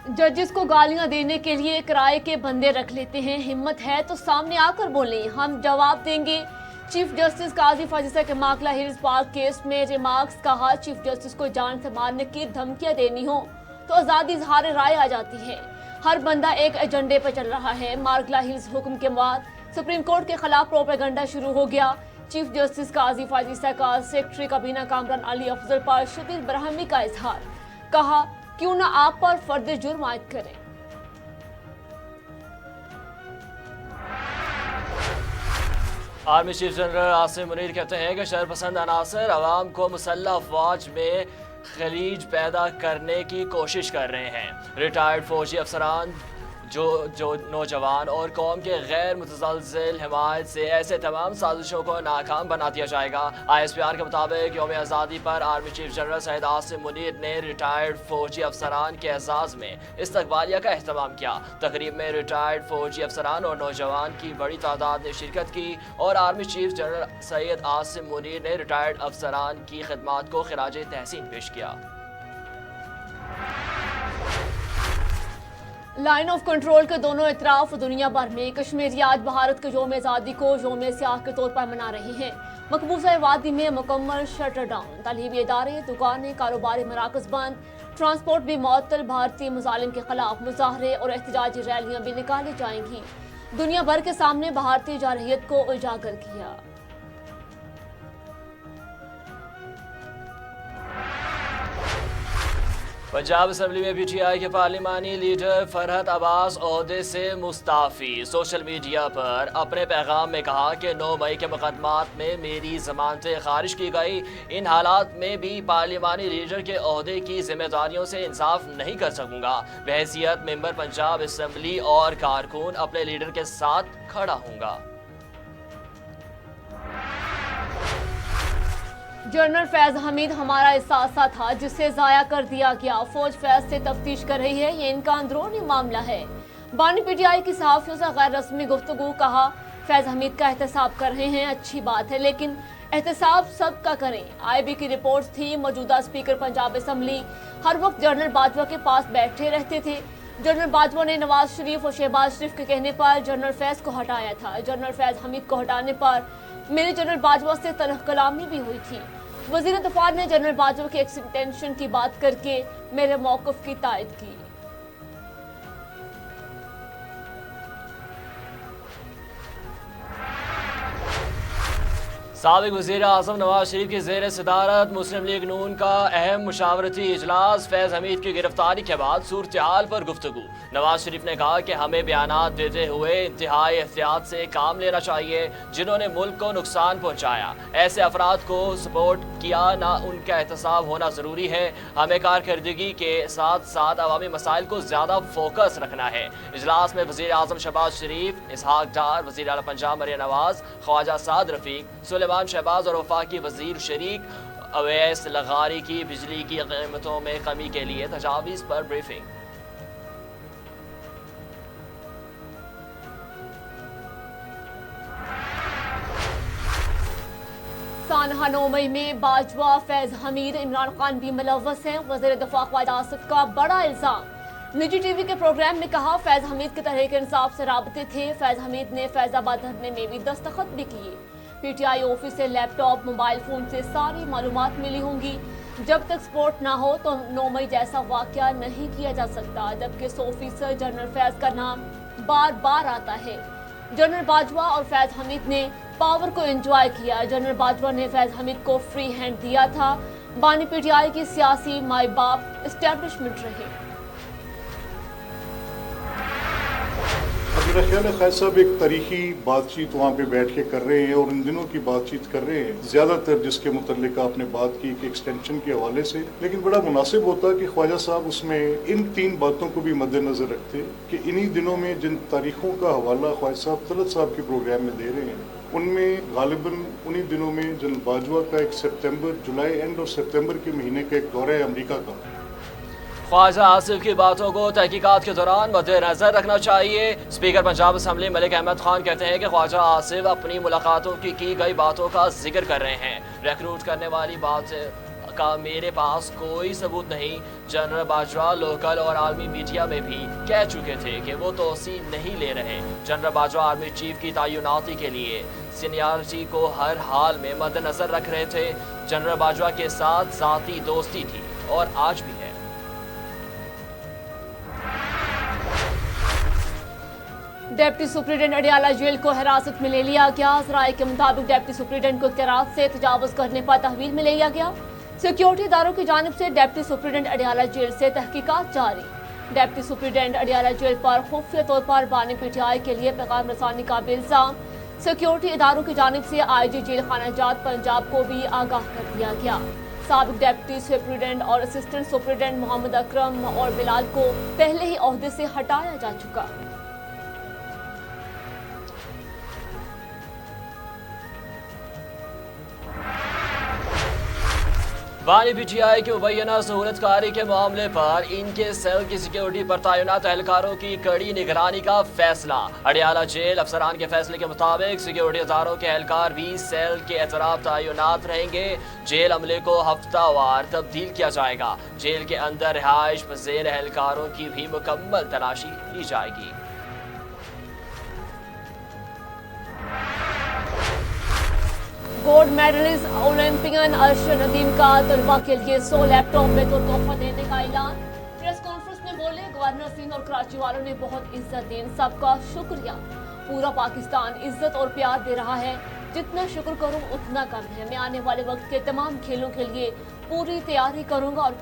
जजेस को गालियां देने के लिए किराए के बंदे रख लेते हैं। हिम्मत है तो सामने आकर बोलें, हम जवाब देंगे। चीफ जस्टिस काजी फाजिसा के माकला हिल्स पार्क केस में रिमार्क्स कहा, चीफ जस्टिस को जान से मारने की धमकियां देनी हो तो आज़ादी इज़हार राय आ जाती है। हर बंदा एक एजेंडे पर चल रहा है। माकला हिल्स हुक्म के बाद सुप्रीम कोर्ट के खिलाफ प्रोपेगेंडा शुरू हो गया। चीफ जस्टिस काजी फाजिसा का सेक्रेटरी काबीना कामरान अली अफजल पर शदीद बरहमी का इजहार। कहा, क्यों ना आप पर फर्द जुर्म आयद करें। Army chief general Asim Munir कहते हैं कि शरपसंद अनासर अवाम को मुसल्लह अफवाज में खलीज पैदा करने की कोशिश कर रहे हैं। रिटायर्ड फौजी अफसरान जो नौजवान और कौम के गैर मुतज़लज़िल हिमायत से ऐसे तमाम साजिशों को नाकाम बना दिया जाएगा। ISPR के मुताबिक यौम आज़ादी पर army chief general Syed Asim Munir ने रिटायर्ड फौजी अफसरान के एजाज़ में इस्तकबालिया का अहतमाम किया। तकरीब में रिटायर्ड फौजी अफसरान और नौजवान की बड़ी तादाद ने शिरकत की और army chief general Syed Asim Munir ने रिटायर्ड अफसरान की खिदमात को खिराज तहसीन पेश किया। लाइन ऑफ कंट्रोल के दोनों इतराफ दुनिया भर में कश्मीरी आज भारत के यौम आज़ादी को यौम सियाह के तौर पर मना रहे हैं। मकबूजा वादी में मुकम्मल शटर डाउन, तालीमी इदारे, दुकानें, कारोबारी मराकज बंद, ट्रांसपोर्ट भी मुअत्तल। भारतीय मुजालिम के खिलाफ मुजाहरे और एहतजाजी रैलियां भी निकाली जाएंगी। दुनिया भर के सामने भारतीय जारहियत को उजागर किया। पंजाब असम्बली में PTI के पार्लिमानी लीडर फरहत अब्बास ओहदे से मुस्ताफ़ी। सोशल मीडिया पर अपने पैगाम में कहा कि 9 मई के मुकदमात में मेरी जमानतें खारिज की गई। इन हालात में भी पार्लिमानी लीडर के ओहदे की जिम्मेदारियों से इंसाफ नहीं कर सकूंगा। बहैसियत मेंबर पंजाब असम्बली और कारकुन अपने लीडर के साथ खड़ा हूँगा। जनरल फैज हमीद हमारा एहसासा था जिसे जाया कर दिया गया। फौज फैज से तफ्तीश कर रही है, ये इनका अंदरूनी मामला है। बानी PTI की सहाफियों से गैर रस्मी गुफ्तगू। कहा, फैज हमीद का एहतसाब कर रहे हैं, अच्छी बात है, लेकिन एहतसाब सबका करें। IB की रिपोर्ट थी, मौजूदा स्पीकर पंजाब असम्बली हर वक्त जनरल बाजवा के पास बैठे रहते थे। जनरल बाजवा ने नवाज शरीफ और शहबाज शरीफ के कहने पर जनरल फैज को हटाया था। जनरल फैज हमीद को हटाने पर मेरे जनरल बाजवा से तलख कलामी भी हुई थी। वज़ीर दफ़ा ने जनरल बाजवा की एक्सटेंशन की बात करके मेरे मौक़िफ़ की तायद की। साबिक़ वज़ीर आज़म नवाज शरीफ की ज़ेर सदारत मुस्लिम लीग नून का अहम मुशावरती इजलास। फैज़ हमीद की गिरफ्तारी के बाद सूरत हाल पर गुफ्तगू। नवाज शरीफ ने कहा कि हमें बयानात देते हुए इंतहाई एहतियात से काम लेना चाहिए। जिन्होंने मुल्क को नुकसान पहुँचाया, ऐसे अफराद को सपोर्ट किया, ना उनका एहतसाब होना ज़रूरी है। हमें कारकर्दगी के साथ साथ अवामी मसाइल को ज़्यादा फोकस रखना है। इजलास में वज़ीर आज़म शहबाज शरीफ, इसहाक डार, वज़ीर आला पंजाब मरियम नवाज, ख्वाजा साद रफ़ीक, सुलेमान शहबाज और वफाकी वज़ीर शरीक। अवैस लगारी की बिजली की कीमतों में कमी के लिए तजावीज़ पर ब्रीफिंग। सानहा 9 मई में बाजवा, फैज हमीद, इमरान खान भी मुलव्वस हैं। वज़ीर दफ़ा ख्वाजा आसिफ का बड़ा इल्ज़ाम। निजी TV के प्रोग्राम में कहा, फैज हमीद के तहरीक इंसाफ से राबते थे। फैज हमीद ने फैजाबाद धरने में भी दस्तखत भी किए। PTI ऑफिस से लैपटॉप, मोबाइल फ़ोन से सारी मालूमात मिली होंगी। जब तक सपोर्ट ना हो तो 9 मई जैसा वाक़या नहीं किया जा सकता। जबकि 100% जनरल फैज का नाम बार बार आता है। जनरल बाजवा और फैज हमीद ने पावर को एंजॉय किया। जनरल बाजवा ने फैज हमीद को फ्री हैंड दिया था। बानी PTI की सियासी माई बाप एस्टेब्लिशमेंट रहे। मेरा ख्याल है ख़ालिद साहब एक तारीखी बातचीत वहाँ पे बैठ के कर रहे हैं और इन दिनों की बातचीत कर रहे हैं ज़्यादातर जिसके मुतल्लिक आपने बात की कि एक्सटेंशन के हवाले से। लेकिन बड़ा मुनासिब होता कि ख्वाजा साहब उसमें इन 3 बातों को भी मद्देनज़र रखते कि इन्हीं दिनों में जिन तारीखों का हवाला ख्वाजा साहब तलत साहब के प्रोग्राम में दे रहे हैं उनमें गालिबन उन्हीं दिनों में जनरल बाजवा का एक सितंबर, जुलाई एंड और सितंबर के महीने का एक दौरा है अमरीका का। ख्वाजा आसिफ की बातों को तहकीकात के दौरान मद्देनजर रखना चाहिए। स्पीकर पंजाब असम्बली मलिक अहमद खान कहते हैं कि ख्वाजा आसिफ अपनी मुलाकातों की गई बातों का जिक्र कर रहे हैं। रिक्रूट करने वाली बात का मेरे पास कोई सबूत नहीं। जनरल बाजवा लोकल और आर्मी मीडिया में भी कह चुके थे कि वो तोसी नहीं ले रहे। जनरल बाजवा आर्मी चीफ की तैनाती के लिए सीनियरिटी को हर हाल में मद्देनजर रख रहे थे। जनरल बाजवा के साथ ज़ाती दोस्ती थी और आज भी है। डिप्टी सुप्रीडेंट अडियाला जेल को हिरासत में ले लिया गया। राय के मुताबिक डिप्टी सुप्रीडेंट को इख्तियारात से तजावुज करने पर तहवील में ले लिया गया। सिक्योरिटी इदारों की जानिब से डिप्टी सुप्रीडेंट अडियाला जेल से तहकीकात जारी। डिप्टी सुप्रीडेंट अडियाला जेल पर खुफिया तौर पर बानी PTI के लिए पैगाम रसानी का इल्जाम। सिक्योरिटी इदारों की जानिब से IG जेल खाना जात पंजाब को भी आगाह कर दिया गया। साबिक डिप्टी सुप्रीडेंट और असिस्टेंट सुप्रीडेंट मोहम्मद अकरम और बिलाल को पहले ही ओहदे से हटाया जा चुका। बानी PTI की मुबैना सहूलतकारी के मामले पर इनके सेल की सिक्योरिटी पर तैनात एहलकारों की कड़ी निगरानी का फैसला। अडियाला जेल अफसरान के फैसले के मुताबिक सिक्योरिटी इदारों के एहलकार भी सेल के एतराफ तैनात रहेंगे। जेल अमले को हफ्तावार तब्दील किया जाएगा। जेल के अंदर रिहाइश पज़ीर एहलकारों की भी मुकम्मल तलाशी ली जाएगी। Gold medallist Olympian Arshad Nadeem का तलबा के लिए 100 लैपटॉप में तो तोहफा देने का ऐलान। प्रेस कॉन्फ्रेंस में बोले गवर्नर सिंह और कराची वालों ने बहुत इज्जत दी, सबका शुक्रिया। पूरा पाकिस्तान इज्जत और प्यार दे रहा है, जितना शुक्र करूं उतना कम है। मैं आने वाले वक्त के तमाम खेलों के लिए पूरी तैयारी करूंगा और